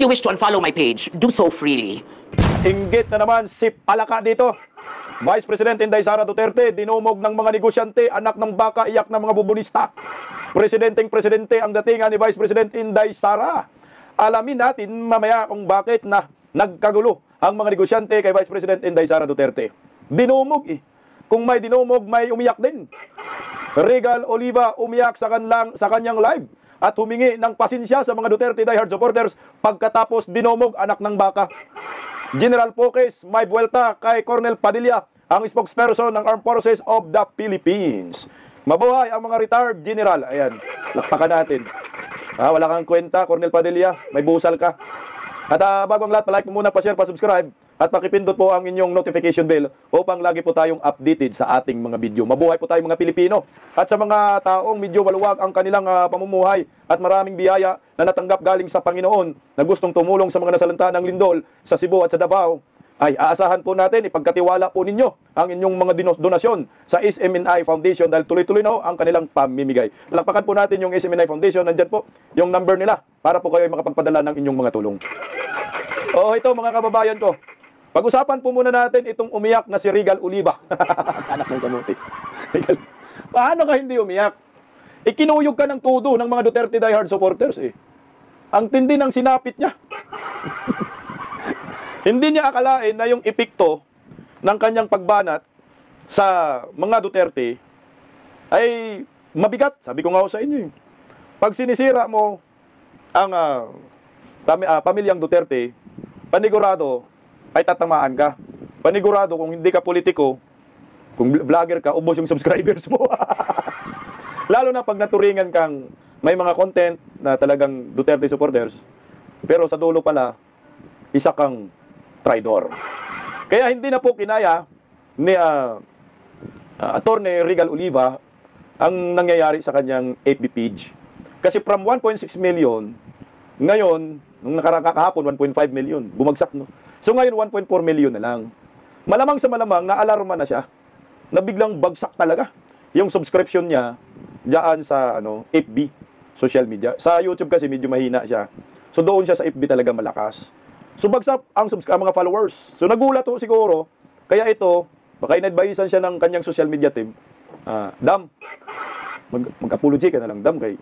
you wish to unfollow my page, do so freely. Inggit na naman si Palaka dito. Vice President Inday Sara Duterte, dinumog ng mga negosyante, anak ng baka, iyak ng mga bubunista. Presidente ang datingan ni Vice President Inday Sara. Alamin natin mamaya kung bakit na nagkagulo ang mga negosyante kay Vice President Inday Sara Duterte. Dinumog eh. Kung may dinumog, may umiyak din. Regal Oliva umiyak sa kanyang live at humingi ng pasensya sa mga Duterte diehard supporters pagkatapos dinumog anak ng baka. General Poques may buwelta kay Colonel Padilla, ang spokesperson ng Armed Forces of the Philippines. Mabuhay ang mga retired general. Ayan, lakpakan natin. Wala kang kwenta, Colonel Padilla, may busal ka. At bago ang lahat, palike mo muna, pa-share, pa-subscribe, at pakipindot po ang inyong notification bell upang lagi po tayong updated sa ating mga video. Mabuhay po tayong mga Pilipino. At sa mga taong medyo maluwag ang kanilang pamumuhay at maraming biyaya na natanggap galing sa Panginoon na gustong tumulong sa mga nasalanta ng lindol sa Cebu at sa Davao, ay aasahan po natin, ipagkatiwala po ninyo ang inyong mga donasyon sa SMNI Foundation dahil tuloy-tuloy na ang kanilang pamimigay. Palakpakan po natin yung SMNI Foundation. Nandyan po yung number nila para po kayo ay makapagpadala ng inyong mga tulong. Ito mga kababayan ko. Pag-usapan po muna natin itong umiyak na si Regal Oliva. Anak ng kamuti. Paano ka hindi umiyak? Ikinuyog ka ng tudo ng mga Duterte diehard supporters eh. Ang tindi ng sinapit niya. Hindi niya akalain na yung epekto ng kanyang pagbanat sa mga Duterte ay mabigat. Sabi ko nga sa inyo. Pag sinisira mo ang pamilyang Duterte, panigurado ay tatamaan ka. Panigurado kung hindi ka politiko, kung vlogger ka, ubos yung subscribers mo. Lalo na pag naturingan kang may mga content na talagang Duterte supporters, pero sa dulo pala, isa kang traidor. Kaya hindi na po kinaya ni Attorney Regal Oliva ang nangyayari sa kanyang FB page. Kasi from 1.6 million, ngayon, nung nakakahapon, 1.5 million, bumagsak, no? So ngayon, 1.4 million na lang. Malamang sa malamang, na-alarma na siya, na biglang bagsak talaga yung subscription niya diyan sa FB, social media. Sa YouTube kasi medyo mahina siya. So doon siya sa FB talaga malakas. So bagsak ang mga followers. So nagulat ho siguro. Kaya ito, baka in-advisean siya ng kanyang social media team. Dam, mag-apology ka na lang, Dam, kay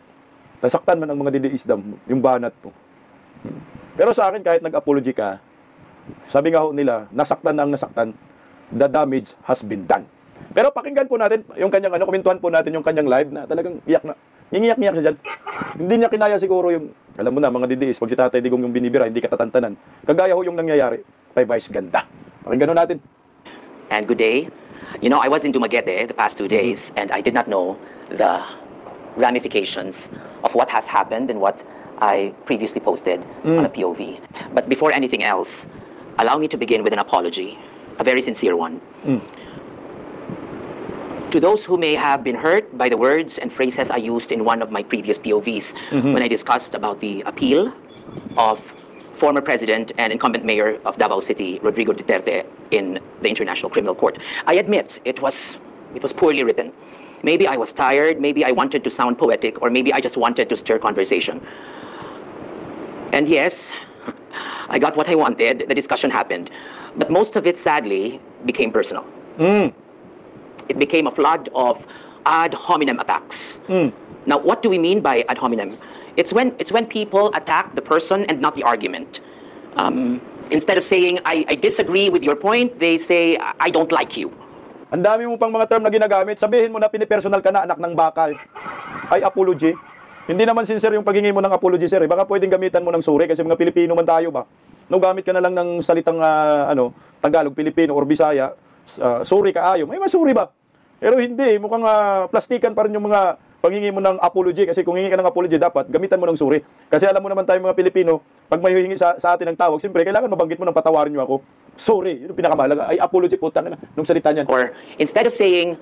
nasaktan man ang mga DDS, Dam, yung banat po. Pero sa akin, kahit nag-apology ka, sabi nga ho nila, nasaktan na ang nasaktan, the damage has been done. Pero pakinggan po natin yung kanyang komentuhan po natin yung kanyang live na talagang iyak na. Iyak siya dyan. Hindi niya kinaya siguro yung, alam mo na, mga DDS, pag si Tatay Digong yung binibira, hindi ka tatantanan. Kagaya ho yung nangyayari kay Vice Ganda. Pakinggan natin. And good day. You know, I was in Dumaguete the past 2 days, and I did not know the ramifications of what has happened and what I previously posted on a POV. But before anything else, allow me to begin with an apology, a very sincere one. To those who may have been hurt by the words and phrases I used in one of my previous POVs when I discussed about the appeal of former President and incumbent Mayor of Davao City, Rodrigo Duterte, in the International Criminal Court. I admit it was poorly written. Maybe I was tired, maybe I wanted to sound poetic, or maybe I just wanted to stir conversation. And yes, I got what I wanted, the discussion happened, but most of it sadly became personal. It became a flood of ad hominem attacks. Now, what do we mean by ad hominem? It's when people attack the person and not the argument. Instead of saying, I disagree with your point, they say, I don't like you. Ang dami mo pang mga term na ginagamit. Sabihin mo na pinipersonal ka na, anak ng baka. Ay, apology. Hindi naman sincere yung paghingi mo ng apology, sir. Baka pwedeng gamitan mo ng sorry kasi mga Pilipino man tayo ba? No, gamit ka na lang ng salitang Tagalog, Pilipino, or Bisaya. Sorry ka ayo. May masuri ba? Pero hindi, mukhang plastikan pa rin yung mga paghingi mo ng apology. Kasi kung hingi ka ng apology, dapat gamitan mo ng sorry. Kasi alam mo naman tayo mga Pilipino, pag may hihingi sa atin ng tawag, siyempre, kailangan mabanggit mo ng patawarin nyo ako. Sorry, yun yung pinakamahalaga. Ay, apology po, tanga na, nung salita niyan. Or instead of saying,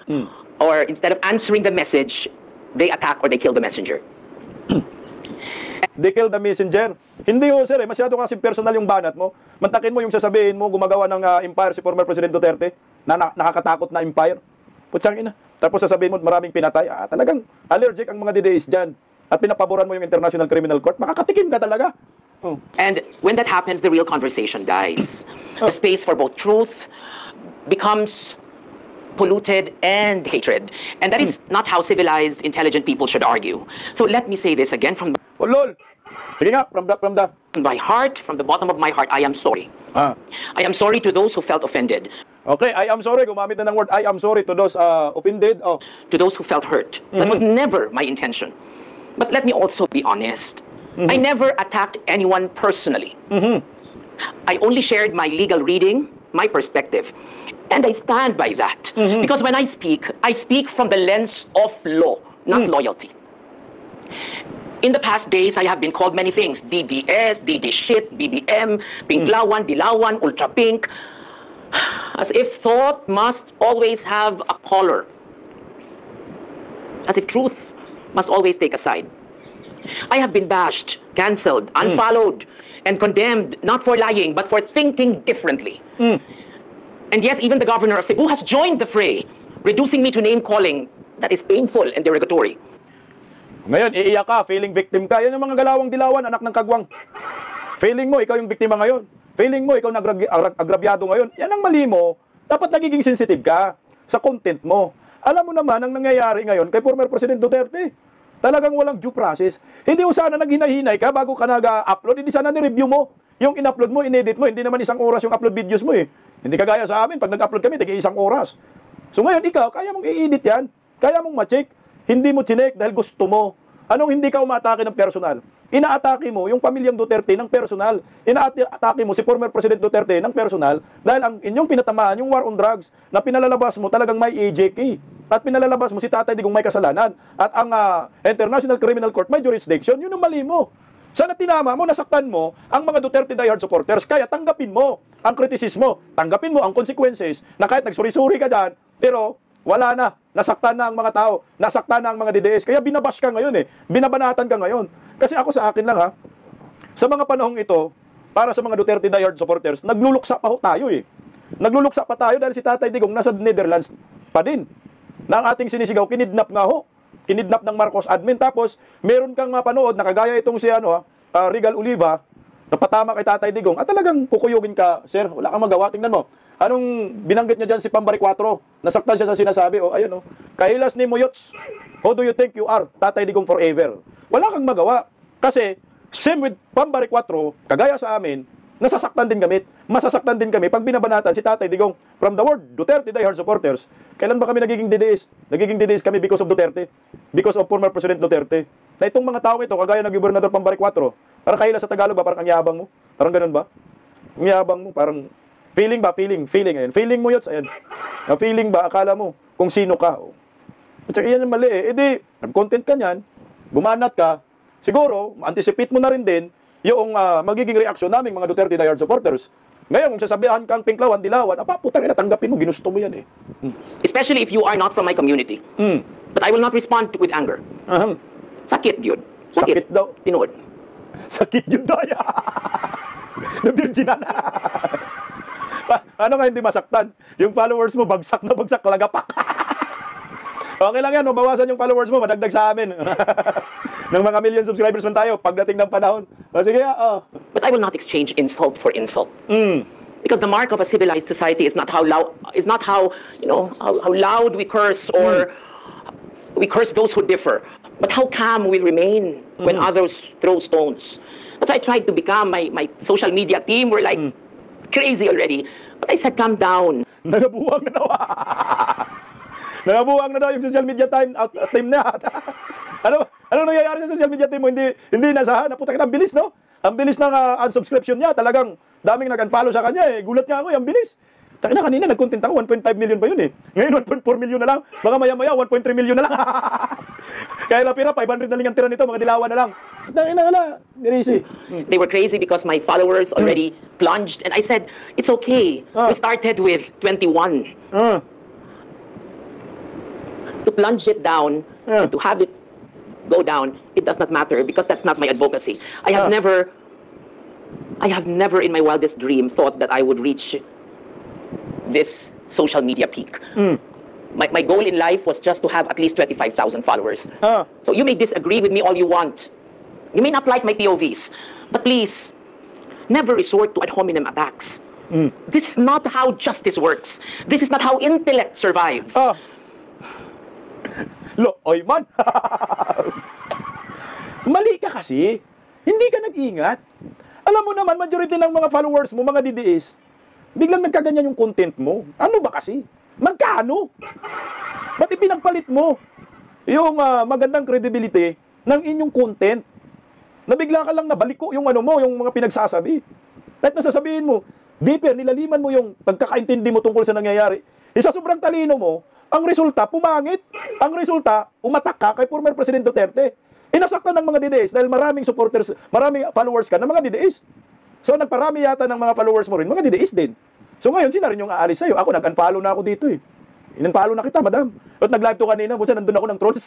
or instead of answering the message, they attack or they kill the messenger. They kill the messenger. Hindi ho, sir, masyado kasi personal yung banat mo. Mantakin mo yung sasabihin mo, gumagawa ng empire si former President Duterte, na nakakatakot na empire. Putsang ina. Tapos sasabihin mo maraming pinatay. Talagang allergic ang mga DDS dyan. At pinapaboran mo yung International Criminal Court. Makakatikim ka talaga. Oh. And when that happens, the real conversation dies. The space for both truth becomes polluted and hatred. And that is not how civilized, intelligent people should argue. So let me say this again from Oh, lol. Sige nga, from the... my heart, from the bottom of my heart, I am sorry. Ah. I am sorry to those who felt offended, Okay, I am sorry. Gumamit na ng word, I am sorry to those offended. Oh. to those who felt hurt. That was never my intention. But let me also be honest. I never attacked anyone personally. I only shared my legal reading, my perspective. And I stand by that. Because when I speak from the lens of law, not loyalty. In the past days, I have been called many things. DDS, DD shit, BBM, Pinklawan, Dilawan, Ultra Pink. As if thought must always have a color. As if truth must always take a side. I have been bashed, cancelled, unfollowed, and condemned, not for lying, but for thinking differently. And yes, even the governor of Cebu has joined the fray, reducing me to name-calling that is painful and derogatory. Ngayon, iiyak ka, feeling victim ka. Yan yung mga galawang dilawan, anak ng kagwang. Feeling mo, ikaw yung biktima ngayon. Feeling mo, ikaw agrabyado ngayon. Yan ang mali mo. Dapat nagiging sensitive ka sa content mo. Alam mo naman, ang nangyayari ngayon kay former President Duterte, talagang walang due process. Hindi mo sana naghinahinay ka bago ka nag-upload. Hindi sana ni-review mo. Yung in-upload mo, in-edit mo. Hindi naman 1 oras yung upload videos mo eh. Hindi kagaya sa amin. Pag nag-upload kami, tig 1 oras. So ngayon, ikaw, kaya mong i-edit yan. Kaya mong ma-check. Hindi mo chinek dahil gusto mo. Anong hindi ka umatake ng personal? Inaatake mo yung pamilyang Duterte ng personal. Inaatake mo si former President Duterte ng personal dahil ang inyong pinatamaan, yung war on drugs, na pinalalabas mo talagang may AJK. At pinalalabas mo si Tatay Digong may kasalanan. At ang International Criminal Court may jurisdiction, yun ang mali mo. Sana tinama mo, nasaktan mo ang mga Duterte diehard supporters. Kaya tanggapin mo ang kritisismo. Tanggapin mo ang consequences na kahit nagsuri-suri ka dyan, pero wala na. Nasaktan na ang mga tao. Nasaktan na ang mga DDS. Kaya binabash ka ngayon eh. Binabanatan ka ngayon. Kasi ako sa akin lang ha, sa mga panahong ito, para sa mga Duterte diehard supporters, nagluluksa pa ho tayo eh. Nagluluksa pa tayo dahil si Tatay Digong nasa Netherlands pa din. Na ang ating sinisigaw, kinidnap nga ho. Kinidnap ng Marcos admin. Tapos, meron kang mapanood na kagaya itong si Regal Oliva, na patama kay Tatay Digong, at talagang kukuyugin ka, sir, wala kang magawa. Tingnan mo. Anong binanggit niya dyan si Pambari 4? Nasaktan siya sa sinasabi. O, ayun o. Kahilas ni Muyots, who do you think you are? Tatay Digong forever. Wala kang magawa. Kasi, same with Pambari 4, kagaya sa amin, nasasaktan din kami. Masasaktan din kami pag binabanatan si Tatay Digong. From the word Duterte diehard supporters, kailan ba kami nagiging DDS? Nagiging DDS kami because of Duterte. Because of former President Duterte. Na itong mga tao ito, kagaya ng Gobernador Pambari 4, parang kahilas sa Tagalog ba? Parang ang yabang mo? Parang ganun ba? Ang yabang mo, parang feeling ba? Feeling. Ayun. Feeling mo yun. Ayan. Feeling ba? Akala mo kung sino ka. At saka yan yung mali eh. E di, nag-content ka niyan, bumanat ka, siguro, anticipate mo na rin din yung magiging reaksyon naming mga Duterte diehard supporters. Ngayon, kung sasabihan kang Pinklawan, Dilawan, putang ina, tanggapin mo, ginusto mo yan eh. Especially if you are not from my community. But I will not respond with anger. Sakit yun. Sakit daw. Tinood. Sakit yun daw. Na-virginan. Ano nga hindi masaktan? Yung followers mo, bagsak na bagsak, lagapak. Okay lang yan, mabawasan yung followers mo, madagdag sa amin. Ng mga million subscribers man tayo, pagdating ng panahon. Sige, But I will not exchange insult for insult. Because the mark of a civilized society is not how loud, how loud we curse or we curse those who differ, but how calm we remain when others throw stones. That's why I tried to become. My social media team were like crazy already. But I said, calm down. Nagabuwang na daw. Nagabuwang na daw yung social media team na. Ano nangyayari sa social media team mo? Hindi nasahan. Puta ka na, ang bilis, no? Ang bilis ng unsubscription niya. Talagang daming nag-unfollow sa kanya eh. Gulat nga ako, ang bilis. Taka na, kanina nag-content ako, 1.5 million pa yun eh. Ngayon, 1.4 million na lang. Baka maya-maya, 1.3 million na lang. Kaya napira, 500 na lang ang tira nito, mga Dilawan na lang. Wala, crazy. They were crazy because my followers already plunged. And I said, it's okay. We started with 21. To plunge it down, to have it go down, it does not matter because that's not my advocacy. I have never in my wildest dream thought that I would reach this social media peak. My goal in life was just to have at least 25,000 followers. So you may disagree with me all you want. You may not like my POVs, but please, never resort to ad hominem attacks. This is not how justice works. This is not how intellect survives. Oy man. Mali ka kasi. Hindi ka nag-ingat. Alam mo naman, majority ng mga followers mo, mga DDS, biglang nagkaganyan yung content mo. Ano ba kasi? Magkano? Ba't ipinagpalit mo yung magandang credibility ng inyong content? Nabigla ka lang nabaliko yung ano mo, yung mga pinagsasabi. Kahit nasasabihin mo, deeper, nilaliman mo yung pagkakaintindi mo tungkol sa nangyayari. Isa sobrang talino mo, ang resulta, pumangit. Ang resulta, umatak ka kay former President Duterte. Inasaktan ng mga DDS dahil maraming supporters, maraming followers ka ng mga DDS. So nagparami yata ng mga followers mo rin, mga DDS din. So ngayon, sila rin yung aalis sa'yo. Ako, nag-unfollow na ako dito eh. In-unfollow na kita, madam. At nag-live to kanina, buta nandun ako ng trolls.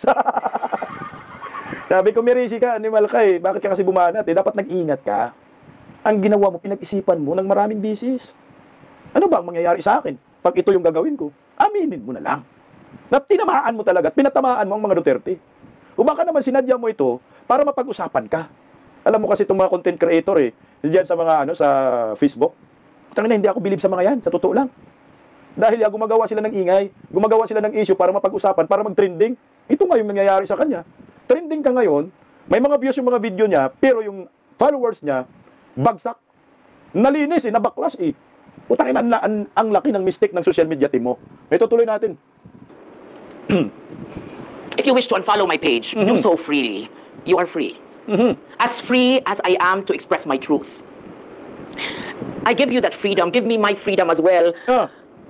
Sabi ko, Mirisi ka, animal ka eh. Bakit ka kasi bumanat eh? Dapat nag-ingat ka. Ang ginawa mo, pinag-isipan mo ng maraming bisis. Ano ba ang mangyayari sa akin pag ito yung gagawin ko? Aminin mo na lang. Na tinamaan mo talaga at pinatamaan mo ang mga Duterte. O baka naman sinadya mo ito para mapag-usapan ka. Alam mo kasi itong mga content creator eh, diyan sa mga sa Facebook. Tangina, hindi ako bilib sa mga yan, sa totoo lang. Dahil gumagawa sila ng ingay, gumagawa sila ng issue para mapag-usapan, para mag-trending. Ito nga yung nangyayari sa kanya. Trending ka ngayon, may mga views yung mga video niya, pero yung followers niya, bagsak. Nalinis eh, nabaklas eh. Putangin, ang laki ng mistake ng social media team mo. Ito tuloy natin. If you wish to unfollow my page, do so freely. You are free. As free as I am to express my truth. I give you that freedom. Give me my freedom as well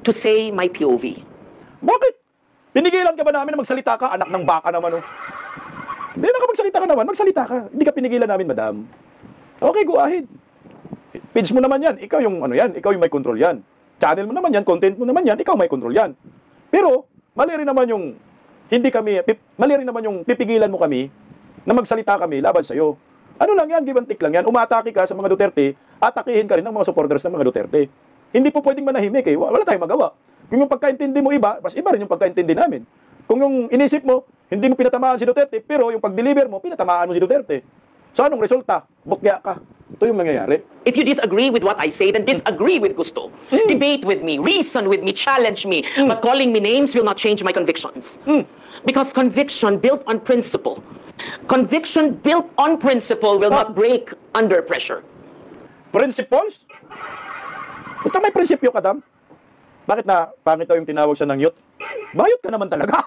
to say my POV. Bakit? Pinigilan ka ba namin na magsalita ka? Anak ng baka naman, oh. Hindi na ka magsalita ka naman. Magsalita ka. Hindi ka pinigilan namin, madam. Okay, go ahead. Page mo naman yan. Ikaw yung yan. Ikaw yung may control yan. Channel mo naman yan. Content mo naman yan. Ikaw may control yan. Pero, mali rin naman yung mali rin naman yung pipigilan mo kami na magsalita kami laban sa'yo. Ano lang yan, give and take lang yan. Umatake ka sa mga Duterte, atakihin ka rin ng mga supporters ng mga Duterte. Hindi po pwedeng manahimik eh. Wala tayong magawa. Kung yung pagkaintindi mo iba, mas iba rin yung pagkaintindi namin. Kung yung inisip mo, hindi mo pinatamaan si Duterte, pero yung pag-deliver mo, pinatamaan mo si Duterte. So anong resulta? Bukya ka. Ito yung nangyayari. If you disagree with what I say, then disagree with Gusto. Debate with me, reason with me, challenge me. But calling me names will not change my convictions. Because conviction built on principle. Conviction built on principle will not break under pressure. Principles? Puta, may prinsipyo ka, dam? Bakit na pangit daw yung tinawag siya ng youth? Bayot ka naman talaga.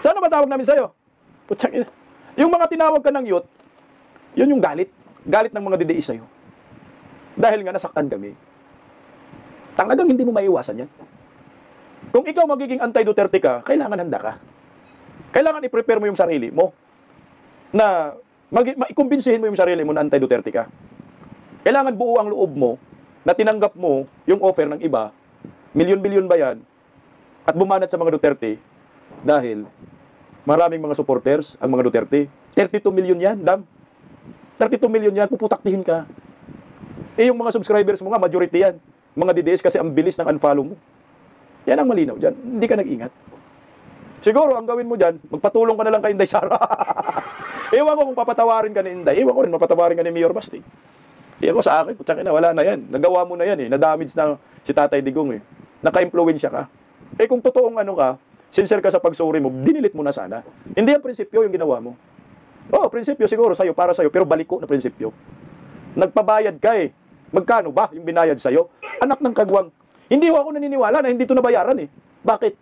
Saan naman tawag namin sa'yo? Puta, yung mga tinawag ka ng youth, yun yung galit. Galit ng mga DDS sa'yo. Dahil nga nasaktan kami. Talagang hindi mo maiwasan yan. Kung ikaw magiging anti-Duterte ka, kailangan handa ka. Kailangan i-prepare mo yung sarili mo na maikumbinsihin mo yung sarili mo na anti-Duterte ka. Kailangan buo ang loob mo na tinanggap mo yung offer ng iba, milyon-milyon ba yan, at bumanat sa mga Duterte dahil maraming mga supporters ang mga Duterte. 32 million yan, dam. 32 million yan, puputaktihin ka. Eh yung mga subscribers mo nga, majority yan. Mga DDS kasi ang bilis ng unfollow mo. Yan ang malinaw dyan. Hindi ka nag-ingat. Siguro, ang gawin mo dyan, magpatulong ka na lang kay Inday Sara. Ewan ko kung papatawarin ka ni Inday. Ewan ko rin, mapatawarin ka ni Mayor Basti. Ewan ko sa akin, putsakin na, wala na yan. Nagawa mo na yan eh. Na-damage na si Tatay Digong eh. Naka-influensya ka. Eh kung totoong ano ka, sincere ka sa pag-sorry mo, dinilit mo na sana. Hindi ang prinsipyo yung ginawa mo. Oo, prinsipyo siguro sa'yo, para sa'yo, pero baliko na prinsipyo. Nagpabayad ka eh. Magkano ba yung binayad sa'yo? Anak ng kagwang. Hindi ako naniniwala na hindi ito nabayaran eh. Bakit?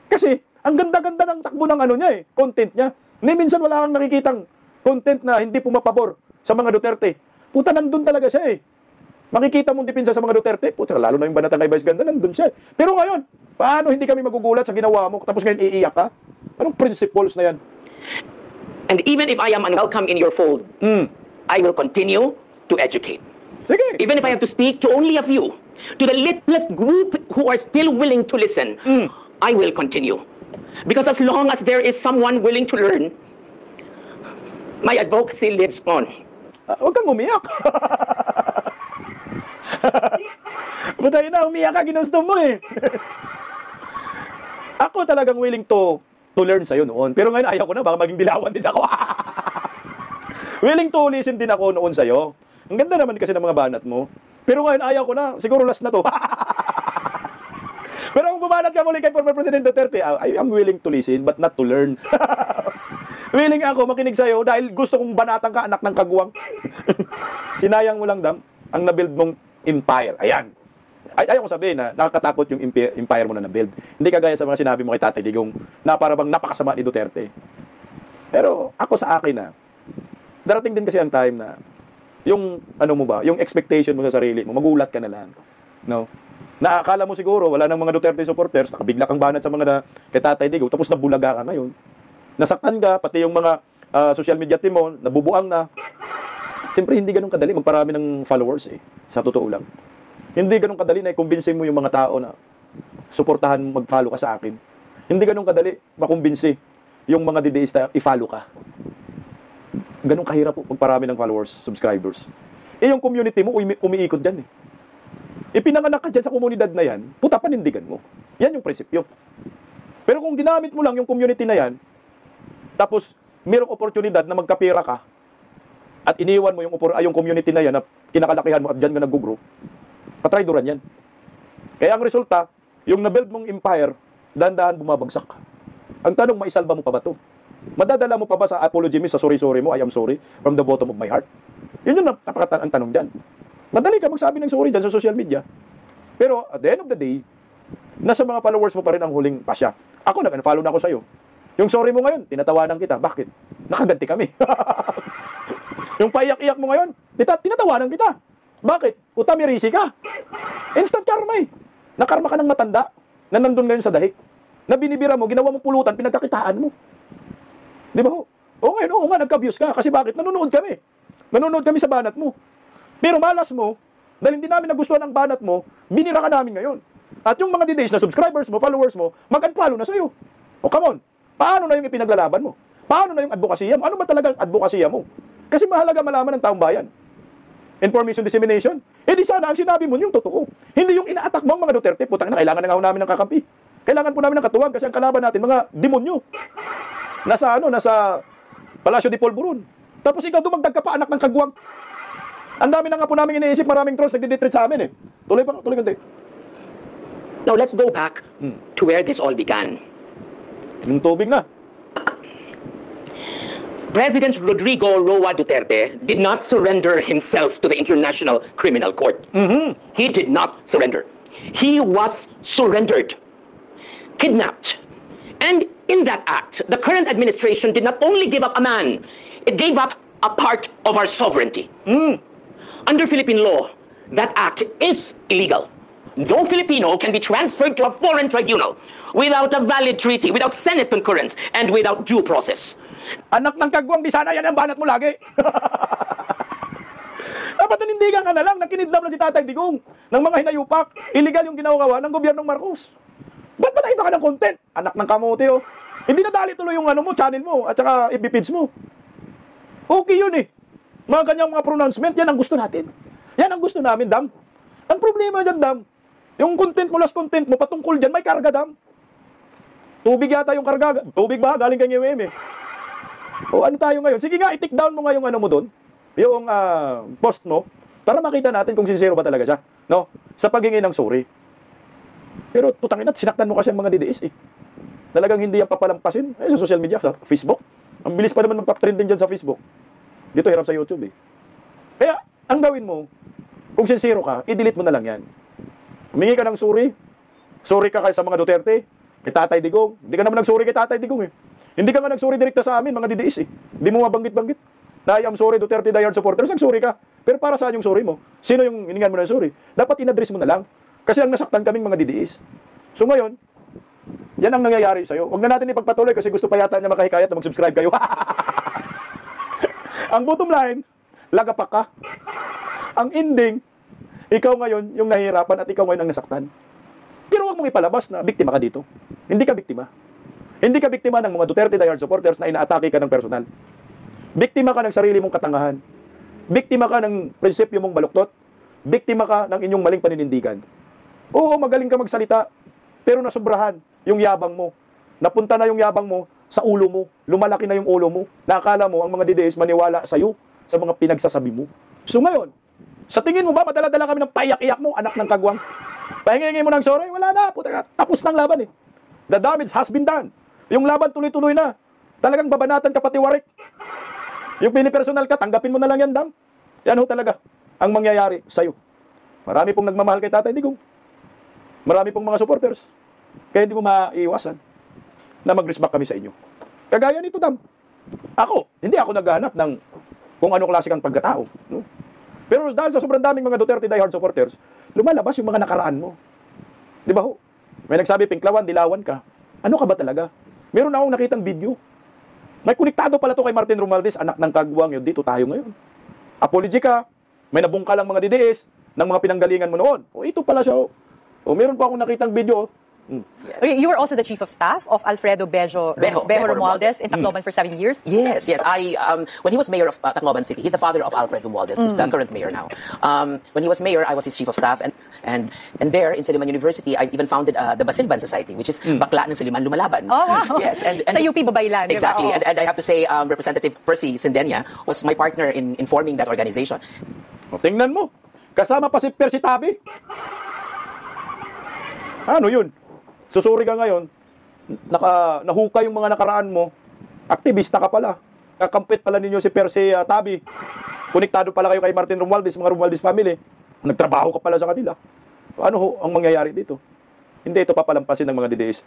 Kasi, ang ganda-ganda ng takbo ng ano niya eh, content niya. Minsan wala kang nakikitang content na hindi pumapabor sa mga Duterte. Puta, nandun talaga siya eh. Makikita mong dipinsa sa mga Duterte, puta, lalo na yung banatang kay Vice Ganda, nandun siya eh. Pero ngayon, paano hindi kami magugulat sa ginawa mo, tapos ngayon iiyak ka? Anong principles na yan? And even if I am unwelcome in your fold, I will continue to educate. Sige. Even if I have to speak to only a few, to the littlest group who are still willing to listen, I will continue. Because as long as there is someone willing to learn, my advocacy lives on. Huwag kang umiyak. Butay na, umiyak ka, ginusto mo eh. Ako talagang willing to learn sa'yo noon. Pero ngayon ayaw ko na, baka maging dilawan din ako. Willing to listen din ako noon sa'yo. Ang ganda naman kasi ng mga banat mo. Pero ngayon, ayaw ko na. Siguro last na to. Pero kung bumanat ka muli kay former President Duterte, I'm willing to listen but not to learn. Willing ako makinig sa'yo dahil gusto kong banatan ka, anak ng kagwang. Sinayang mo lang, Dam, ang nabuild mong empire. Ayan. Ayaw ko sabihin na nakakatakot yung empire mo na nabuild. Hindi kagaya sa mga sinabi mo kay Tatay Digong na para bang napakasama ni Duterte. Pero ako sa akin na, darating din kasi ang time na yung ano mo ba, yung expectation mo sa sarili mo, magulat ka na lang. No? Naakala mo siguro wala nang mga Duterte supporters, nakabigla kang banat sa mga kay Tatay Digong, tapos nabulaga ka ngayon. Nasaktan ka, pati yung mga social media team mo, nabubuang na. Siyempre, hindi ganun kadali magparami ng followers eh. Sa totoo lang. Hindi ganun kadali na i-convince mo yung mga tao na suportahan mag-follow ka sa akin. Hindi ganun kadali makumbinsi yung mga dideista i-follow ka. Ganun kahirap magparami ng followers, subscribers. Eh yung community mo, umiikot dyan eh. Ipinanganak ka dyan sa komunidad na yan, puta panindigan mo. Yan yung prinsipyo. Pero kung ginamit mo lang yung community na yan, tapos mayroong oportunidad na magkapira ka, at iniwan mo yung community na yan na kinakalakihan mo at dyan ka nag-grow, patraidoran yan. Kaya ang resulta, yung na-build mong empire, dahan-dahan bumabagsak. Ang tanong, maisalba mo pa ba ito? Madadala mo pa ba sa apology mo, sa sorry-sorry mo, I am sorry, from the bottom of my heart? Yun yung ang tanong dyan. Madali ka magsabi ng sorry dyan sa social media. Pero at the end of the day, nasa mga followers mo pa rin ang huling pasya. Ako, nag-unfollow na ako sa'yo. Yung sorry mo ngayon, tinatawanan kita. Bakit? Nakaganti kami. Yung paiyak-iyak mo ngayon, tinatawanan kita. Bakit? Utamirisi ka. Instant karma eh. Nakarma ka ng matanda na nandun ngayon sa dahig. Na binibira mo, ginawa mo pulutan, pinagkakitaan mo. Di ba ho? Oo ngayon, oo nga, nagka-views ka. Kasi bakit? Nanonood kami. Nanonood kami sa banat mo. Pero malas mo, dahil hindi namin nagustuhan ang banat mo, binira ka namin ngayon. At yung mga didays na subscribers mo, followers mo, mag-unfollow na sa'yo. O come on, paano na yung ipinaglalaban mo? Paano na yung advokasya mo? Ano ba talaga ang advokasya mo? Kasi mahalaga malaman ng taong bayan. Information dissemination. Eh di sana ang sinabi mo yung totoo. Hindi yung ina-attack mo ang mga Duterte. Putang na, kailangan na nga namin ng kakampi. Kailangan po namin ng katuwag kasi ang kalaban natin, mga demonyo. Nasa Palasyo de Polvoron. Tapos ikaw dumagdag ka pa, anak ng kagwang. Ang dami na nga po namin iniisip, maraming trolls nagdi-detreat sa amin eh. Tuloy konti. Now let's go back to where this all began. Yung tubig na. President Rodrigo Roa Duterte did not surrender himself to the International Criminal Court. He did not surrender. He was surrendered, kidnapped. And in that act, the current administration did not only give up a man, it gave up a part of our sovereignty. Under Philippine law, that act is illegal. No Filipino can be transferred to a foreign tribunal without a valid treaty, without Senate concurrence, and without due process. Anak ng kagwang, di sana yan ang banat mo lagi. Dapat nanindigan ka na lang, nakinidnap na si Tatay Digong ng mga hinayupak. Illegal yung ginagawa ng gobyernong Marcos. Ba't ba nakita ka ng content? Anak ng kamote, oh. Hindi nadali tuloy yung channel mo, at saka FB page mo. Okay yun eh. Mga kanyang mga pronouncement, yan ang gusto natin. Yan ang gusto namin, Dam. Ang problema dyan, Dam, yung content mo, last content mo, patungkol dyan, may karga, Dam. Tubig yata yung karga. Tubig ba? Galing kay UMM eh. O ano tayo ngayon? Sige nga, i-take down mo nga yung mo doon. Yung post mo, para makita natin kung sincere ba talaga siya. No? Sa paghingi ng sorry. Pero putangin na, sinaktan mo kasi ang mga DDS eh. Talagang hindi yan papalampasin. Sa social media, sa Facebook. Ang bilis pa naman magpa-trending dyan sa Facebook. Dito hirap sa YouTube eh. Kaya, ang gawin mo, kung sincere ka, i-delete mo na lang yan. Humingi ka ng sorry. Sorry ka sa mga Duterte, kay Tatay Digong. Hindi ka naman nag-sorry kay Tatay Digong eh. Hindi ka nga nag-sorry direkta sa amin, mga DDS eh. Hindi mo mabanggit-banggit. Na I am sorry, Duterte diehard supporters, nag-sorry ka. Pero para saan yung sorry mo? Sino yung hiningan mo ng sorry? Dapat in-address mo na lang. Kasi ang nasaktan kaming mga DDS. So ngayon, yan ang nangyayari sa'yo. Huwag na natin ipagpatuloy kasi gusto pa yata niya makahikayat na mag-subscribe kayo. Ang bottom line, lagapak ka. Ang ending, ikaw ngayon yung nahihirapan at ikaw ngayon ang nasaktan. Pero huwag mong ipalabas na biktima ka dito. Hindi ka biktima. Hindi ka biktima ng mga Duterte diehard supporters na inaatake ka ng personal. Biktima ka ng sarili mong katangahan. Biktima ka ng prinsipyo mong baluktot. Biktima ka ng inyong maling paninindigan. Oo, magaling ka magsalita, pero nasubrahan yung yabang mo. Napunta na yung yabang mo sa ulo mo. Lumalaki na yung ulo mo. Nakakala mo ang mga DDS maniwala sa'yo sa mga pinagsasabi mo. So ngayon, sa tingin mo ba, madala-dala kami ng paiyak-iyak mo, anak ng kagwang? Pahingi mo ng sorry, wala na, puta na, tapos ng laban eh. The damage has been done. Yung laban tuloy-tuloy na. Talagang babanatan ka pati warik. Yung pinipersonal ka, tanggapin mo na lang yan, Dam. Yan ho talaga ang mangyayari sa'yo. Marami pong nagmamahal kay Tatay Digong. Marami pong mga supporters. Kaya hindi mo maiiwasan na mag-respect kami sa inyo. Kagaya nito, Dam. Ako, hindi ako naghahanap ng kung ano klase kang pagkatao. No? Pero dahil sa sobrang daming mga Duterte diehard supporters, lumalabas yung mga nakaraan mo. Di ba ho? May nagsabi, Pinklawan, dilawan ka. Ano ka ba talaga? Meron akong nakitang video. May konektado pala to kay Martin Romualdez, anak ng kagwang, yun, dito tayo ngayon. Apology ka, may nabungkalang mga DDS ng mga pinanggalingan mo noon. O ito pala siya. O meron pa akong nakitang video. Yes. You were also the chief of staff of Alfredo Bejo Romualdez in Tacloban for 7 years. Yes. I when he was mayor of Tacloban City, he's the father of Alfred Romualdez. He's the current mayor now. When he was mayor, I was his chief of staff, and there in Siliman University, I even founded the Basilban Society, which is bakla ng Siliman lumalaban. Oh, wow. Yes, and sa UP Babaylan. exactly. Diba? And I have to say, Representative Percy Sindenya was my partner in forming that organization. O, tingnan mo. Kasama pa si Percy Tabi. Ano yun? Susuri ka ngayon, nahuka yung mga nakaraan mo, aktivista ka pala. Kakampit pala ninyo si Percy Tabi. Konektado pala kayo kay Martin Romualdez, mga Romualdez family. Nagtrabaho ka pala sa kanila. Ano ho ang mangyayari dito? Hindi ito papalampasin ng mga DDS.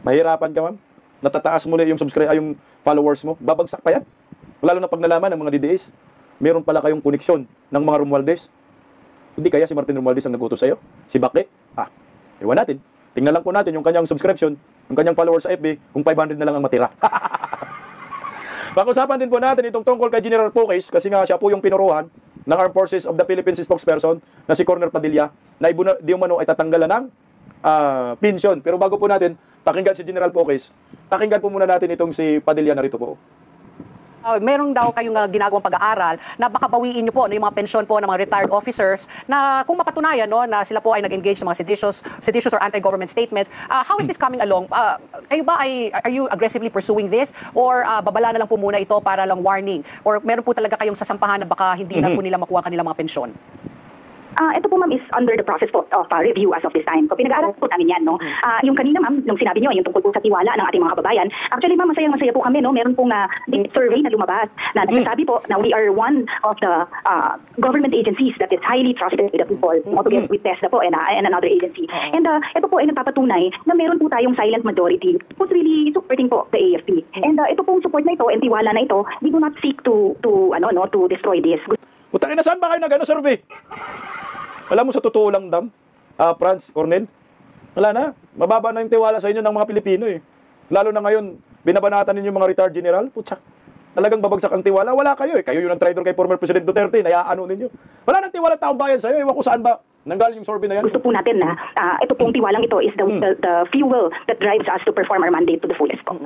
Mahirapan ka, ma'am. Natataas mo na yung yung followers mo. Babagsak pa yan. Lalo na pag nalaman ng mga DDS, meron pala kayong koneksyon ng mga Romualdez. Hindi kaya si Martin Romualdez ang nagutos sa'yo? Si Bakit? Iwan natin. Tingnan lang po natin yung kanyang subscription, yung kanyang followers sa FB, kung 500 na lang ang matira. Pag-usapan din po natin itong tungkol kay General Poques, kasi nga siya po yung pinuruhan ng Armed Forces of the Philippines spokesperson na si Colonel Padilla, na di umano ay tatanggalan ng pensyon. Pero bago po natin pakinggan si General Poques, pakinggan po muna natin itong si Padilla na rito po. Meron daw kayong ginagawang pag-aaral na baka bawiin nyo po yung mga pensyon po ng mga retired officers na kung mapatunayan na sila po ay nag-engage sa mga seditious or anti-government statements. How is this coming along? Kayo ba are you aggressively pursuing this or babala na lang po muna ito para lang warning? Or meron po talaga kayong sasampahan na baka hindi na po nila makuha kanilang mga pensyon? Ito po ma'am is under the process po of review as of this time. So pinag-aaral po namin yan, no? Yung kanina ma'am, nung sinabi nyo, yung tungkol po sa tiwala ng ating mga kababayan, actually ma'am, masaya po kami, no? Meron pong survey na lumabas na nagsasabi po na we are one of the government agencies that is highly trusted by the people, together with TESDA po and another agency. And ito po ay nagpapatunay na meron po tayong silent majority who's really supporting po the AFP. And ito pong support na ito and tiwala na ito, we do not seek to destroy this. Putangin na, saan ba kayo survey? Alam mo, sa totoo lang, Dam, Franz, Cornel, wala na. Mababa na yung tiwala sa inyo ng mga Pilipino eh. Lalo na ngayon, binabanatan ninyo mga retired general. Putsa, talagang babagsak ang tiwala. Wala kayo eh. Kayo yung traitor kay former President Duterte. Nayaano ninyo. Wala nang tiwala taong bayan sa'yo. Ewan ko saan ba nanggaling yung survey na yan. Gusto po natin na ito pong tiwalang ito is the fuel that drives us to perform our mandate to the fullest po.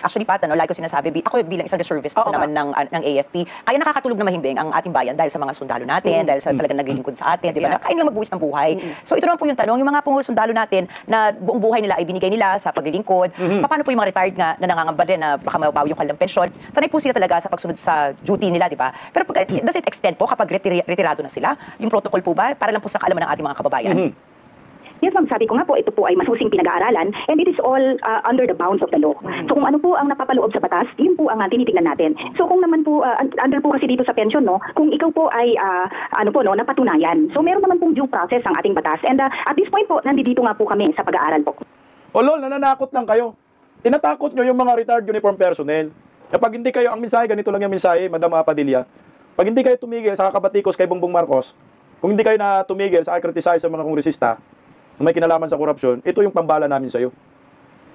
Actually, Pat, like ko sinasabi, ako bilang isang reservist naman ng AFP, kaya nakakatulog na mahimbing ang ating bayan dahil sa mga sundalo natin, dahil sa talagang naglilingkod sa atin, di ba? Kaya nilang magbuwis ng buhay. So ito naman po yung tanong, yung mga sundalo natin na buong buhay nila ay binigay nila sa paglilingkod, paano po yung mga retired na nangangamba din na baka mabawi yung kanilang pensyon? Sanay po sila talaga sa pagsunod sa duty nila, di ba? Pero does it extend po kapag retirado na sila? Yung protocol po ba? Para lang po sa kaalaman ng ating mga kababayan. Yes ma'am, sabi ko nga po, ito po ay masusing pinag-aaralan and it is all under the bounds of the law. So kung ano po ang napapaloob sa batas, yun po ang tinitingnan natin. So kung naman po, under po kasi dito sa pension, no, kung ikaw po ay napatunayan. So meron naman pong due process ang ating batas and at this point po, nandito nga po kami sa pag-aaral po. O lol, nananakot lang kayo. Tinatakot nyo yung mga retired uniform personnel. Kapag hindi kayo, ang mensahe, ganito lang yung mensahe, Madam Padilla. Pag hindi kayo tumigil sa kakabatikos kay Bongbong Marcos, kung hindi kayo na tumigil sa criticize sa mga kongresista na may kinalaman sa korupsyon, ito yung pambala namin sa iyo.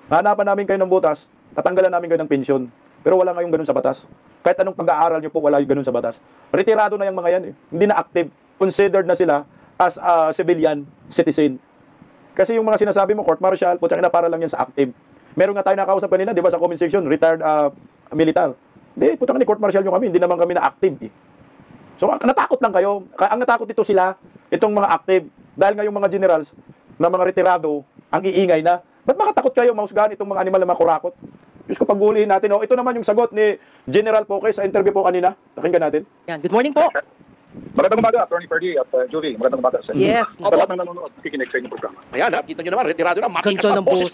Hanapan namin kayo ng butas, tatanggalan namin kayo ng pensyon. Pero wala ngayong ganun sa batas. Kahit anong pag-aaral nyo po, wala yung ganun sa batas. Retirado na yung mga yan eh. Hindi na active. Considered na sila as a civilian citizen. Kasi yung mga sinasabi mo, court martial, putang ina, para lang yan sa active. Meron nga tayo nakausap kanina, di ba, sa comment section, retired militar. Hindi, putang ina, court martial nyo kami, hindi naman kami na active eh. So, natakot lang kayo. Ang natakot ito sila, itong mga active. Dahil nga yung mga generals na mga retirado, ang iingay na. Ba't makatakot kayo mahusgahan itong mga animal na makurakot? Diyos ko, pagbulihin natin. Ito naman yung sagot ni General Poques sa interview po kanina. Pakinggan natin. Yan. Good morning po. Magandang umaga, Attorney Ferdy at Julie. Magandang umaga sa inyo. Yes. Sa lahat ng nanonood, nakikinig sa inyong programa. Ayan, kita nyo naman, retirado na, makikas Ganda na ng boses.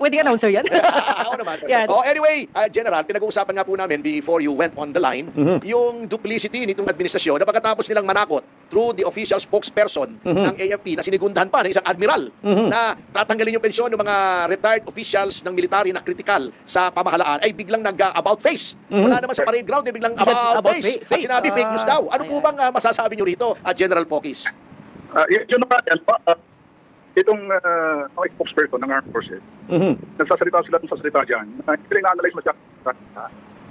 Pwede ka announcer yan. Oo naman. Yan. Oh, anyway, General, pinag-uusapan nga po namin before you went on the line, yung duplicity nitong administrasyon na pagkatapos nilang manakot through the official spokesperson ng AFP na sinigundahan pa ng isang admiral na tatanggalin yung pensyon ng mga retired officials ng military na kritikal sa pamahalaan ay biglang nag-about face. Wala naman sa parade ground, biglang about face. At sinabi fake news daw. Ano po bang masasabi nyo rito, General Pokis? Yun na itong mga spokesperson ng Armed Forces, nagsasalita sila ng sasalita dyan, hindi rin na-analyze masyadong.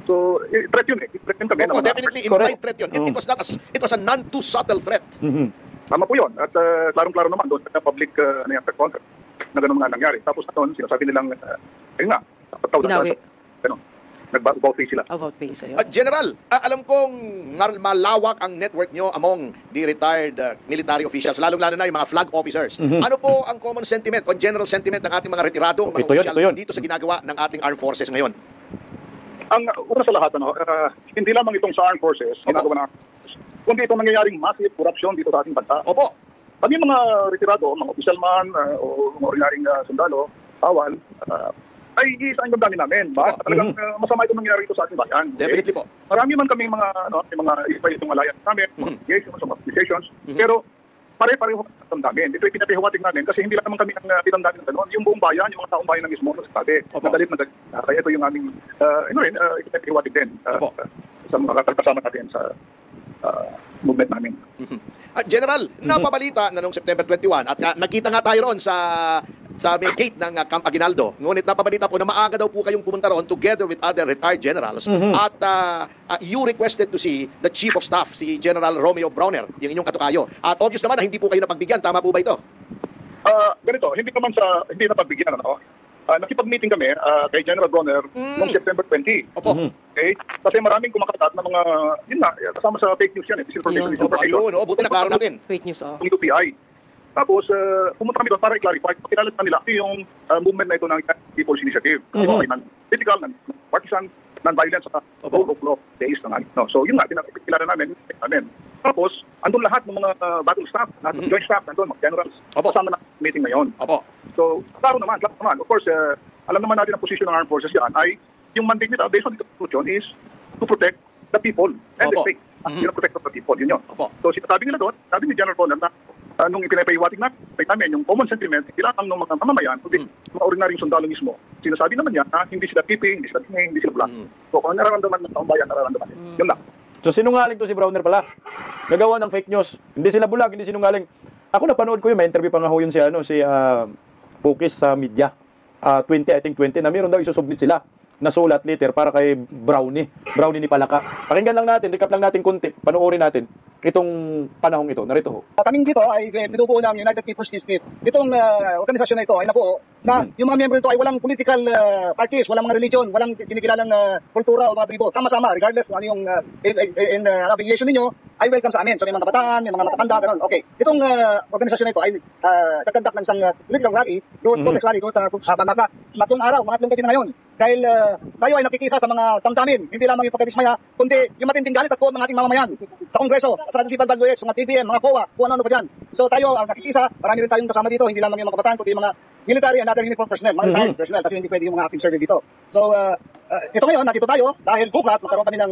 So, threat yun eh. Threat yun kami. Oh, definitely implied threat yun. It was a non-too-subtle threat. Tama po yun. At klarong-klaro naman doon sa public contract na gano'n nga nangyari. Tapos doon, sinasabi nilang, ayun nga, Binawi. nag-about face sila. About face, ayun. General, alam kong malawak ang network nyo among the retired military officials, lalong-lalo na yung mga flag officers. Ano po ang common sentiment o general sentiment ng ating mga retiradong mga official dito sa ginagawa ng ating armed forces ngayon? Ang una sa lahat, hindi lamang itong sa Armed Forces, ginagawa na, kundi itong nangyayaring massive corruption dito sa ating bansa. Opo. Kami mga retirado, mga official man, o mga ordinaryong sundalo, awal, ay isa ang damdamin namin. Bakit talagang masama itong nangyayari ito sa ating bayan? Okay? Definitely po. Marami man kaming mga iba itong alliance namin, mga associations, mga organizations, pero pare-pareho ang damdamin. Ito ay pinapahiwatig namin kasi hindi lang naman kami ang pinamdamin ng gano'n. Yung buong bayan, yung mga taong bayan na mismo, nagsasabi, nagalit na galit. Kaya ito yung aming, pinapahiwatig din sa mga kasama natin sa movement namin. General, napabalita na noong September 21 at nakita nga tayo roon sa may gate ng Camp Aguinaldo. Ngunit napabalita po na maaga daw po kayong pumunta roon together with other retired generals at you requested to see the Chief of Staff, si General Romeo Browner, yung inyong katukayo. At obvious naman na hindi po kayo napagbigyan. Tama po ba ito? Ganito, hindi napagbigyan. Nakipag-meeting kami kay General Browner noong September 20. Opo. Okay? Kasi maraming kumakatat na mga, yun na, kasama sa fake news yan, disinformation. Opo, ayun. Buti na klaro natin. Fake news, oh. Yung UPI. Tapos, pumunta kami doon para i-clarify. Pakilala nila yung movement na ito ng People's Initiative. Political, partisan, non-violence, rule of law based. So, yun nga, pinakilala namin. Tapos, andun lahat ng mga battle staff, joint staff, andun, mga generals. Kasama na meeting na yun. So, klaro naman. Of course, alam naman natin ang position ng armed forces yan ay yung mandate nila based on the Constitution is to protect the people and the state. Yung protect the people, yun yun. So, sinasabi nila doon, sabi ni General Bonner na nung ipinapahiwatig namin yung common sentiment, ilang ng mga mamamayan, kundi mga ordinaryong sundalo mismo, sinasabi naman niya na hindi sila tipping, hindi sila tingin, hindi sila black. So, kung nararamdaman ng taong bayan, nararamdaman. Yun lang. So sinungaling to si Browner pala. Nagawa ng fake news. Hindi sila bulag, hindi sinungaling. Ako napanood ko yun, may interview pa nga ho yun si Pokis sa media. 20 na meron daw isusubmit sila na sulat letter para kay Brownie ni Palaka. Pakinggan lang natin, recap lang natin konti, panoorin natin itong panahong ito. Narito ho. Kaming dito ay binubuo ng United People's Initiative. Itong organisasyon na ito ay nabuo na yung mga miyembro nito ay walang political parties, walang mga religion, walang kinikilalang kultura o mga tribo. Sama-sama, regardless kung ano yung affiliation ninyo, ay welcome sa amin. So may mga kabataan, may mga matatanda, gano'n. Okay. Itong organisasyon na ito ay nagkandak ng isang political rally doon sa Banaka. Matong araw, mga 3 gabi na ngayon. Dahil tayo ay nakikisa sa mga damdamin, hindi lamang yung pagkadismaya, kundi yung matinding galit at puot ng ating mamamayan sa Kongreso, sa Civil Value mga TBM, mga COA, kung ano pa dyan. So tayo ang nakikisa, marami rin tayong kasama dito, hindi lamang yung mga kabataan, kundi yung mga military and other uniform personnel, mga retired personnel, kasi hindi pwede yung mga active service dito. So, ito ngayon, nandito tayo, dahil bukas, magkaroon kami ng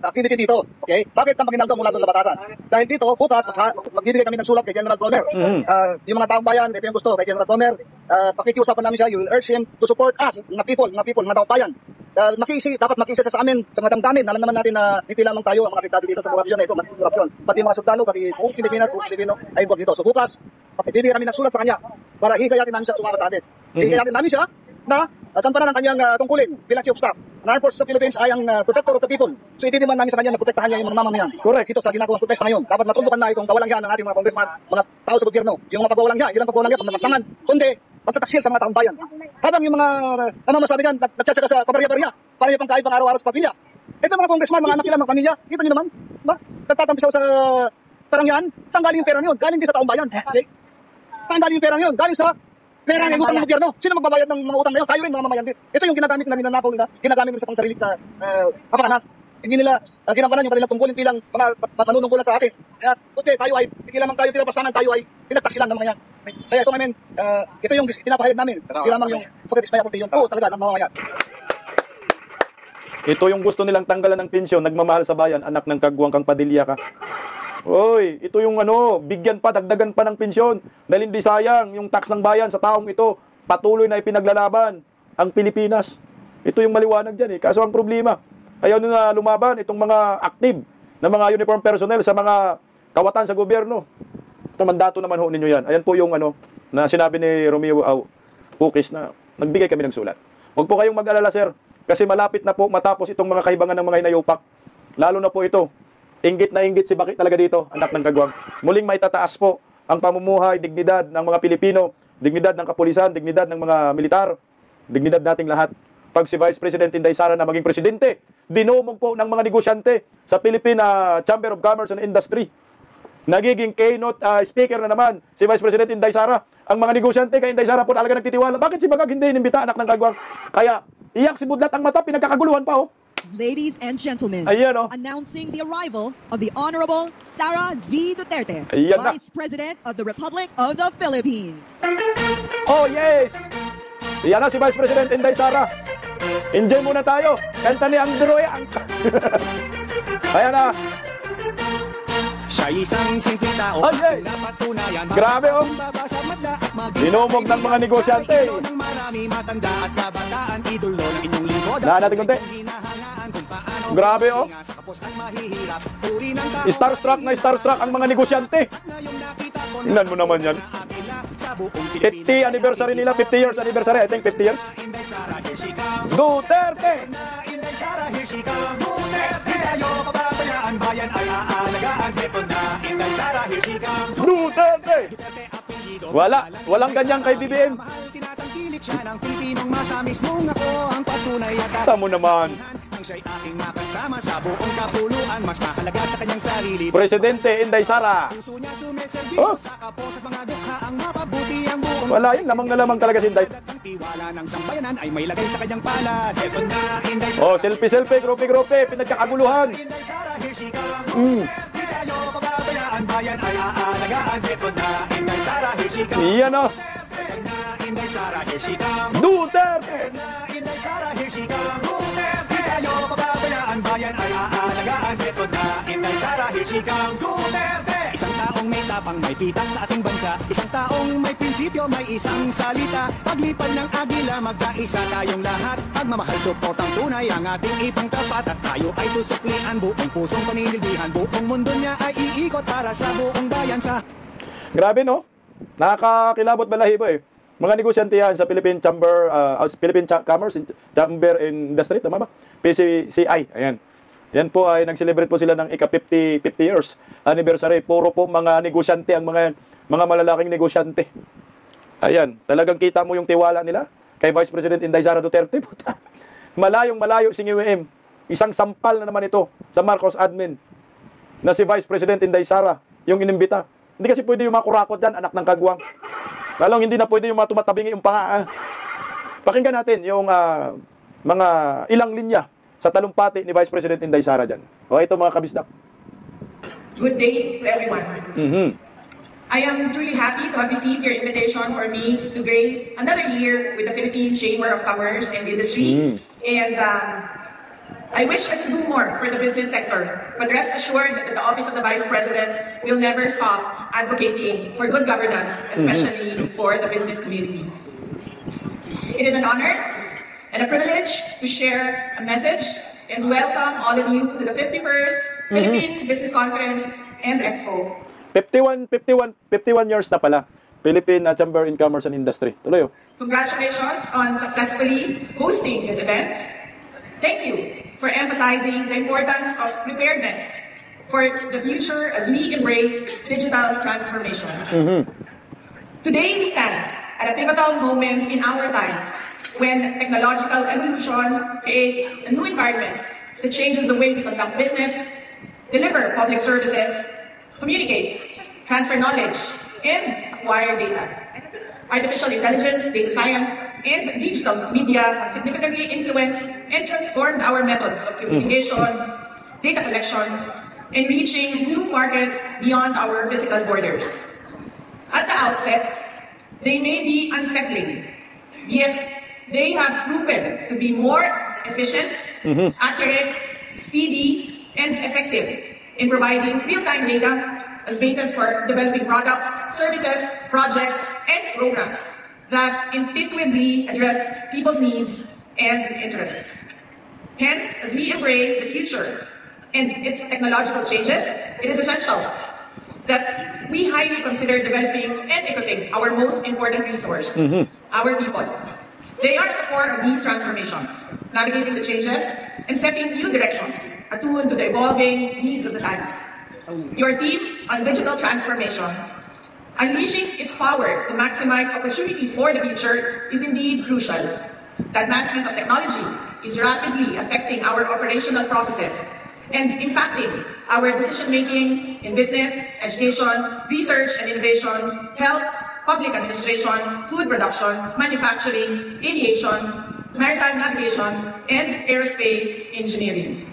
activity dito. Okay? Bakit ang Aguinaldo mula doon sa batasan? Dahil dito, bukas, magbibigay kami ng sulat kay General Browner. Yung mga taong bayan, ito yung gusto kay General Browner, pakikiusapan namin siya, you will urge him to support us, mga people, mga taong bayan. Dapat makisi sa amin, sa mga damdamin. Alam naman natin na hindi lamang tayo ang mga apektado dito sa korupsyon na ito, korupsyon. Pati mga sundalo, pati buong Pilipino ay involved dito. So bukas, bibigyan kami ng sulat sa kanya para higayatin namin siya sumama sa atin. Higayatin namin siya na tampanan ang kanyang tungkulin bilang Chief of Staff. Ang Armed Forces of the Philippines ay ang protector of the people. So itidiman namin sa kanya na protektahan niya yung mga mamamayan. Correct. Ito sa ginagawang protesta ngayon. Dapat matuldukan na itong kawalang yan ng ating mga congressman, mga tao sa gobyerno. Yung mga pagwawalang yan, hindi lang pagwawalang yan, kung namasangan, kundi pagtataksil sa mga taong bayan. Habang yung mga masabi dyan, nagtsatsaga sa kabarya-barya, para yung pangkain pang araw-araw sa pamilya. Ito mga congressman, mga anak nila, mga pamilya, kita nyo naman, ba? Nagtatampisaw sa parangyan, saan galing yung pera yun? Galing din sa taong bayan. Okay? Saan galing yung pera yun? Galing sa pera ng utang ng gobyerno. Sino magbabayad ng mga utang na yun? Tayo rin, mga mamayan din. Ito yung ginagamit na ninanakaw nila, ginagamit nila sa pangsarili na kapakanan. hindi nila ginampanan yung kanilang tungkulin bilang mga manunungkulan sa akin. Kaya puti, tayo ay, hindi lamang tayo tinapastangan, tayo ay pinagtaksilan ng mga yan. Kaya ito ngayon, ito yung pinapahayag namin. Hindi lamang yung Sukat Ismaya Puti, yung po talaga ng mga yan. Ito yung gusto nilang tanggalan ng pensyon, nagmamahal sa bayan, anak ng kagwang kang Padilla ka. Oy, ito yung bigyan pa, dagdagan pa ng pensyon. Dahil hindi sayang yung tax ng bayan sa taong ito. Patuloy na ipinaglalaban ang Pilipinas. Ito yung maliwanag dyan eh. Kaso ang problema, ayaw na lumaban itong mga active na mga uniform personnel sa mga kawatan sa gobyerno. Ito mandato naman ho ninyo yan. Ayan po yung na sinabi ni Romeo Pukis na nagbigay kami ng sulat. Huwag po kayong mag-alala, sir. Kasi malapit na po matapos itong mga kaibangan ng mga inayopak. Lalo na po ito. Inggit na inggit si Baki talaga dito, anak ng kagwang. Muling may tataas po ang pamumuhay, dignidad ng mga Pilipino, dignidad ng kapulisan, dignidad ng mga militar, dignidad nating lahat. Pag si Vice President Inday Sara na maging presidente, dinumog po ng mga negosyante sa Philippine Chamber of Commerce and Industry. Nagiging keynote speaker na naman si Vice President Inday Sara. Ang mga negosyante kay Inday Sara po talaga nagtitiwala. Bakit si Bagag hindi inimbita, anak ng kagwang? Kaya iyak si Budlat ang mata, pinagkakaguluhan pa Ladies and gentlemen, ayan, announcing the arrival of the Honorable Sara Z. Duterte, ayan Vice President of the Republic of the Philippines. Oh yes! Yan na si Vice President Inday Sara. Enjoy muna tayo. Kanta ni Andrew Ayan na. Siya isang simpleng tao. Oh yes! Grabe Dinumog ng mga negosyante. Nahan natin konti. Grabe Starstruck na starstruck ang mga negosyante. Tingnan mo naman yan. 50 anniversary nila, 50 years anniversary, I think 50 years. Duterte! Duterte! Walang ganyan kay BBM. Tamo naman. Presidente Inday Sara. Wala yun, lamang na lamang talaga si Inday. Selfie, grupi, pinagkakaguluhan. Iyan Duterte! Isang taong may tapang, may pitak sa ating bansa. Isang taong may prinsipyo, may isang salita. Paglipad ng agila, magkaisa tayong lahat. Pagmamahal, suportang tunay ang ating ipangtapat. At tayo ay susuklian, buong pusong paninilbihan. Buong mundo niya ay iikot para sa buong bayan sa... Grabe nakakakilabot balahibo Mga negosyante yan sa Philippine Chamber, Philippine Commerce Chamber and Industry, tama ba? PCCI, ayan. Yan po ay nag-celebrate po sila ng ika-50 years anniversary. Puro po mga negosyante, ang mga malalaking negosyante. Ayan, talagang kita mo yung tiwala nila kay Vice President Inday Sara Duterte. Malayong-malayo si UM. Isang sampal na naman ito sa Marcos admin na si Vice President Inday Sara yung inimbita. Hindi kasi pwede yung makurakot dyan, anak ng kagwang. Lalong hindi na pwede yung matumatabingi yung panga. Pakinggan natin yung mga ilang linya sa talumpati ni Vice President Inday Sara dyan. O ito mga kabisdak. Good day to everyone. I am truly happy to have received your invitation for me to grace another year with the Philippine Chamber of Commerce and Industry. And I wish I could do more for the business sector, but rest assured that the Office of the Vice President will never stop advocating for good governance, especially for the business community. It is an honor and a privilege to share a message and welcome all of you to the 51st Philippine Business Conference and Expo. 51 years na pala. Philippine Chamber in Commerce and Industry. Tuloy. Congratulations on successfully hosting this event. Thank you for emphasizing the importance of preparedness for the future as we embrace digital transformation. Today we stand at a pivotal moment in our time when technological evolution creates a new environment that changes the way we conduct business, deliver public services, communicate, transfer knowledge, and acquire data. Artificial intelligence, data science, and digital media have significantly influenced and transformed our methods of communication, data collection, and reaching new markets beyond our physical borders. At the outset, they may be unsettling, yet they have proven to be more efficient, accurate, speedy, and effective in providing real-time data as basis for developing products, services, projects, and programs that intuitively address people's needs and interests. Hence, as we embrace the future and its technological changes, it is essential that we highly consider developing and equipping our most important resource, our people. They are at the core of these transformations, navigating the changes and setting new directions, attuned to the evolving needs of the times. Your team on digital transformation, unleashing its power to maximize opportunities for the future, is indeed crucial. The advancement of technology is rapidly affecting our operational processes and impacting our decision-making in business, education, research and innovation, health, public administration, food production, manufacturing, aviation, maritime navigation, and aerospace engineering.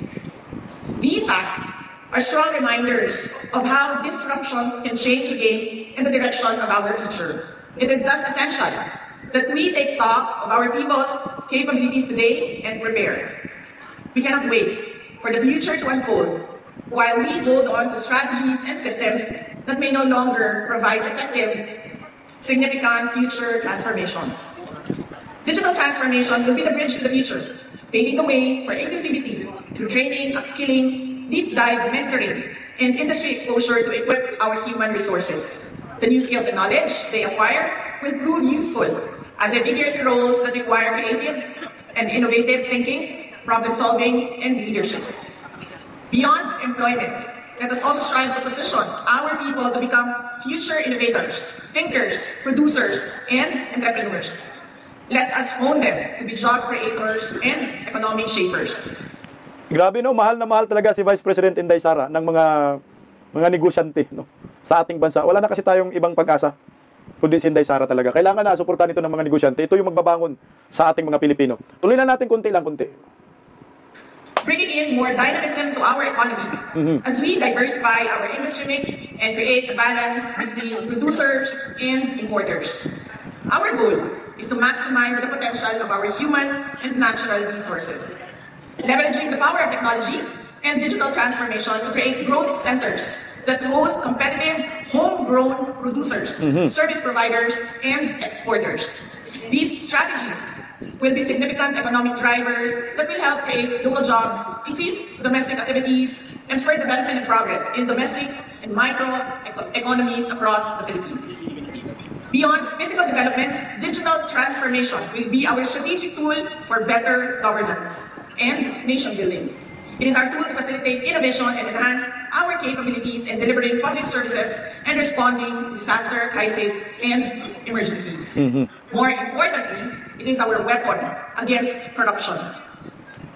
These facts are strong reminders of how disruptions can change the game and the direction of our future. It is thus essential that we take stock of our people's capabilities today and prepare. We cannot wait for the future to unfold while we hold on to strategies and systems that may no longer provide effective, significant future transformations. Digital transformation will be the bridge to the future, paving the way for inclusivity through training, upskilling, deep dive mentoring, and industry exposure to equip our human resources. The new skills and knowledge they acquire will prove useful as they begin roles that require creative and innovative thinking, problem solving, and leadership. Beyond employment, let us also strive to position our people to become future innovators, thinkers, producers, and entrepreneurs. Let us hone them to be job creators and economic shapers. Grabe no, mahal na mahal talaga si Vice President Inday Sara ng mga negosyante no, sa ating bansa. Wala na kasi tayong ibang pag-asa kundi si Inday Sara talaga. Kailangan na suportahan ito ng mga negosyante. Ito yung magbabangon sa ating mga Pilipino. Tuloy na natin konti lang konti. Bringing in more dynamism to our economy as we diversify our industry mix and create a balance between producers and importers. Our goal is to maximize the potential of our human and natural resources, leveraging the power of technology and digital transformation to create growth centers that host competitive, homegrown producers, service providers, and exporters. These strategies will be significant economic drivers that will help create local jobs, increase domestic activities, and spur development and progress in domestic and micro economies across the Philippines. Beyond physical development, digital transformation will be our strategic tool for better governance and nation building. It is our tool to facilitate innovation and enhance our capabilities in delivering public services and responding to disaster, crisis, and emergencies. More importantly, it is our weapon against corruption.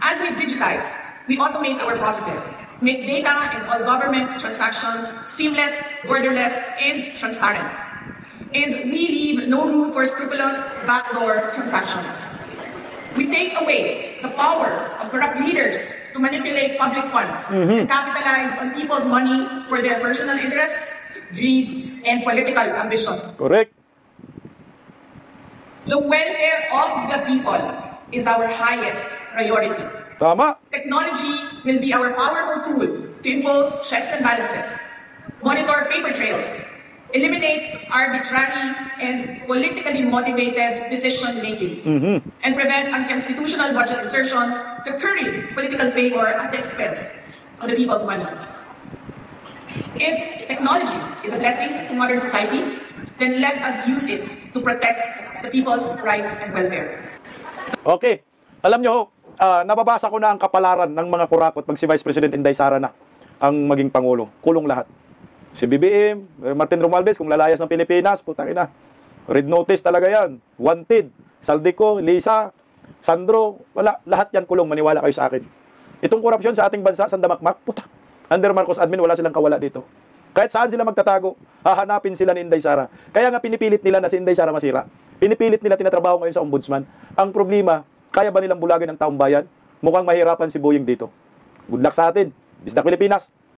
As we digitize, we automate our processes, make data and all government transactions seamless, borderless, and transparent. And we leave no room for scrupulous backdoor transactions. We take away the power of corrupt leaders to manipulate public funds and capitalize on people's money for their personal interests, greed, and political ambition. Correct. The welfare of the people is our highest priority. Tama. Technology will be our powerful tool to impose checks and balances, monitor paper trails, eliminate arbitrary and politically motivated decision-making, and prevent unconstitutional budget insertions to curry political favor at the expense of the people's money. If technology is a blessing to modern society, then let us use it to protect the people's rights and welfare. Okay. Alam nyo, nababasa ko na ang kapalaran ng mga kurakot pag si Vice President Inday Sara na ang maging Pangulo. Kulong lahat. Si BBM, Martin Romualdez, kung lalayas ng Pilipinas, putang ina. Red notice talaga yan. Wanted. Saldico, Lisa, Sandro, wala. Lahat yan kulong. Maniwala kayo sa akin. Itong korupsyon sa ating bansa, sandamakmak, puta. Under Marcos admin, wala silang kawala dito. Kahit saan sila magtatago, hahanapin sila ni Inday Sara. Kaya nga pinipilit nila na si Inday Sara masira. Pinipilit nila, tinatrabaho ngayon sa ombudsman. Ang problema, kaya ba nilang bulagin ang taong bayan? Mukhang mahirapan si Boying dito. Good luck sa atin. Bisdak Pilipinas.